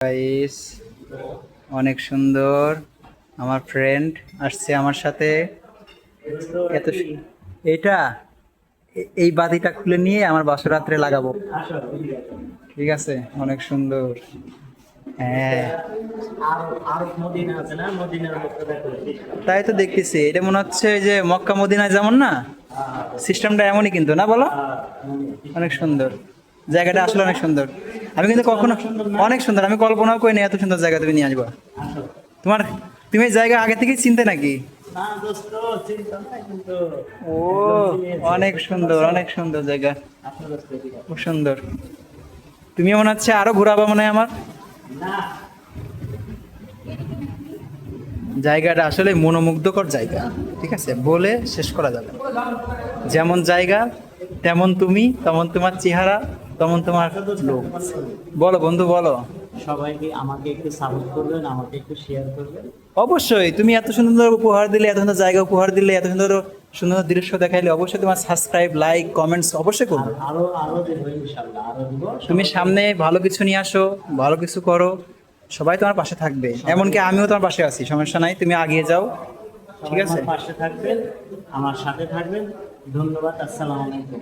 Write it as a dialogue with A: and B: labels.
A: Guys, অনেক সুন্দর। আমার ফ্রেন্ড আসছে আমার সাথে। এত এইটা এই বাতিটা খুলে নিয়ে আমার বাসর রাত্রে লাগাবো। ঠিক আছে, অনেক সুন্দর। হ্যাঁ, তাই তো দেখতেছি। এটা মনে হচ্ছে ওই যে মক্কা মদিনায় যেমন না, সিস্টেমটা এমনই কিন্তু, না বলো? অনেক সুন্দর জায়গাটা, আসলে অনেক সুন্দর। আমি কিন্তু কখনো, অনেক সুন্দর, আমি কল্পনাও করিনি এত সুন্দর জায়গা তুমি নিয়ে আসবা। তোমার, তুমি এই জায়গা আগে থেকেই চিনতে নাকি? ও, অনেক সুন্দর, অনেক সুন্দর জায়গা, খুব সুন্দর। তুমি মনে হচ্ছে আরো ঘোরাবো মনে হয় আমার। জায়গাটা আসলে মনোমুগ্ধকর জায়গা, ঠিক আছে, বলে শেষ করা যাবে না। যেমন জায়গা তেমন তুমি, তেমন তোমার চেহারা, তেমন তোমার লোক। বলো বন্ধু, বলো।
B: সবাইকে আমাকে একটু সাপোর্ট করবেন, আমাকে একটু শেয়ার করবেন।
A: অবশ্যই, তুমি এত সুন্দর উপহার দিলে, এত সুন্দর জায়গা উপহার দিলে, এত সুন্দর সুন্দর দৃশ্য দেখাইলে, অবশ্যই তোমার সাবস্ক্রাইব, লাইক, কমেন্টস অবশ্যই
B: আর
A: করবো।
B: আরো আরো দেবো ইনশাল্লাহ, আরো দিব।
A: তুমি সামনে ভালো কিছু নিয়ে আসো, ভালো কিছু করো, সবাই তোমার পাশে থাকবে। এমনকি আমিও তোমার পাশে আছি, সমস্যা নাই, তুমি আগিয়ে যাও। ঠিক
B: সবাই
A: আছে।
B: আমার পাশে থাকবেন, আমার সাথে থাকবেন। ধন্যবাদ, আসসালামু আলাইকুম।